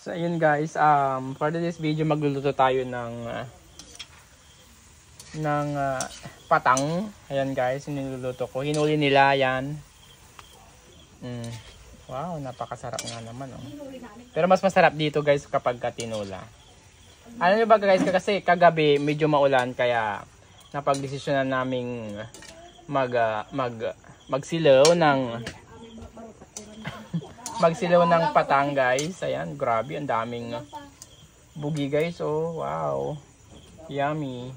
So ayun guys, for this video magluluto tayo ng patang. Ayan guys, niluluto ko. Hinuli nila yan. Wow, napakasarap nga naman oh. Pero mas masarap dito guys kapag tinula. Alam niyo ba guys, kasi kagabi medyo maulan kaya napagdesisyonan naming magsilaw ng patang guys. Ayan, grabe, ang daming bugi guys. Oh, wow. Yummy.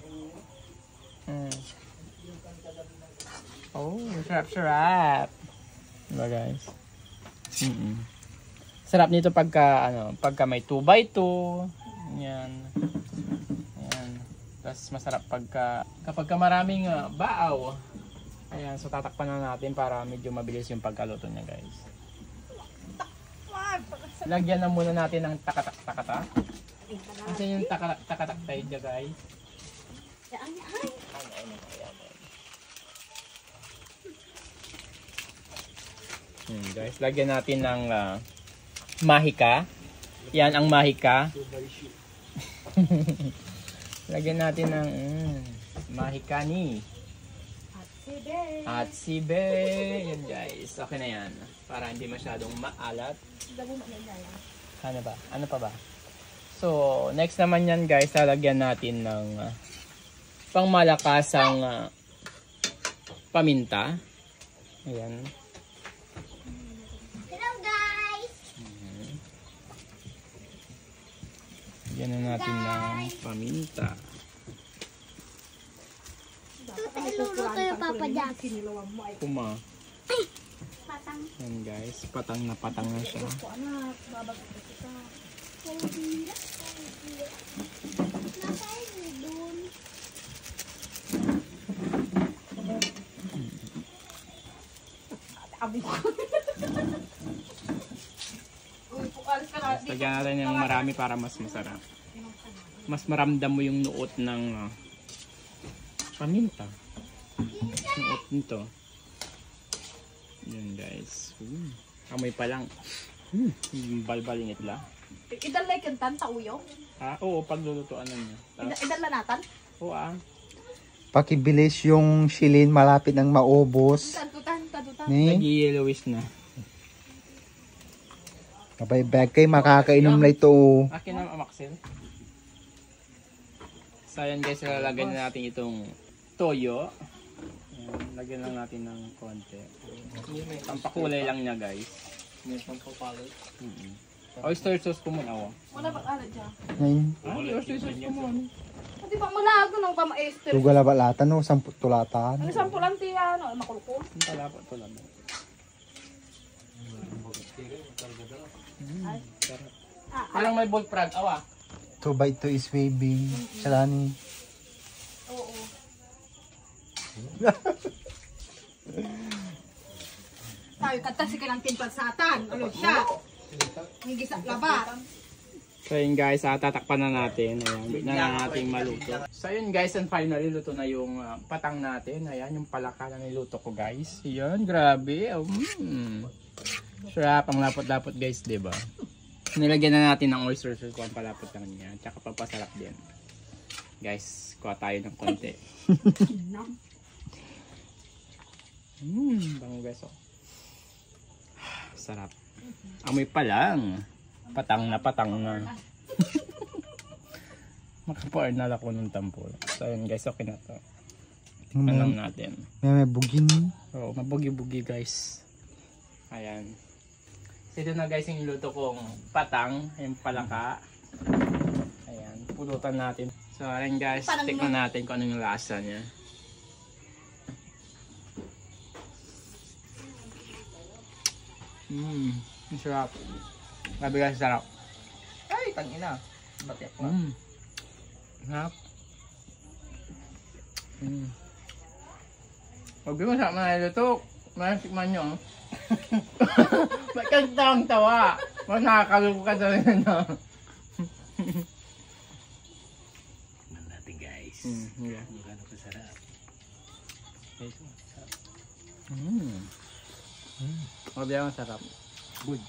Oh, sarap. Diba guys? Sarap nito pagka may 2x2. Ayan. Ayan. Tapos masarap kapag maraming baaw. Ayan, so tatakpan na natin para medyo mabilis yung pagkaluto niya guys. Lagyan na muna natin ng takatak. Kasi yung takatak tayo dyan guys. Guys, lagyan natin ng mahika. Yan ang mahika. Lagyan natin ng mahika ni Atsibe. Yan guys. Okay na yan. Para hindi masyadong maalat. Ano pa ba? So, next naman yan guys, lalagyan natin ng pangmalakasang paminta. Ayan. Hello guys! Lagyan na natin ng paminta. Ito iluluto yung Papa Jack. Kuma. Patang. Yan guys, patang na siya. Lagyan natin yung marami para mas masarap. Mas maramdam mo yung nuot ng paminta. Nuot nito. Yan guys. Amoy pa lang. Balbalingit la. Idalay kantan tauyo? Oo, paglulutuan na niya. Idala natin? Oo Pakibilis yung shilin, malapit nang maubos. Tadutan. Nag-yellowish na. Kapay bag kay makakainom na ito. Akin na Maxel. So yan guys, lalagyan na natin itong toyo. Lagyan lang natin ng konti. Pampakulay lang niya guys. May pampapalay. Oyster sauce ko muna. Wala ba ala dyan? Oyster sauce ko muna. Di ba malago ng pama-ester? Luga labat latan no, 10 tulatan. Ano 10 lang tiya, makulukol? Talapat to lang. Parang may bolt frog, 2x2 is waving. Salani. Oo. Tayo kata si kanang timpasatan. Ano siya? Hindi sa labat. So yun guys, tatakpan na natin. Ayan, wait na natin maluto. So yun guys, and finally luto na yung patang natin. Ayan, yung palaka na niluto ko guys. Ayan, grabe. Sarap, ang lapot-lapot guys, diba? Nilagyan na natin ng oyster sauce kung palapot lang niya. Tsaka papasarap din. Guys, kuha tayo ng konti. Bango guys, oh. Sarap. Amoy pa lang. Patang na. Makaparnal ako ng tampol. So yun guys, okay na to. Tingnan lang natin. May bugin. Oo, mabugi-bugi guys. Ayan. So ito na guys yung niluto kong patang, yung palaka. Ayan, pulutan natin. So ayan guys, tikman natin kung ano yung lasa niya. Ang sarap. Grabe guys, sarap. Ay, tangina. Batiak na. Sarap. Pag mo sarap na niluto, masikman nyo. Ba't kang tawang-tawa? Mas nakakaluko ka sa rin na. Tignan natin guys. Yeah. Ang gano'n kasarap. Grabe ang sarap. Good.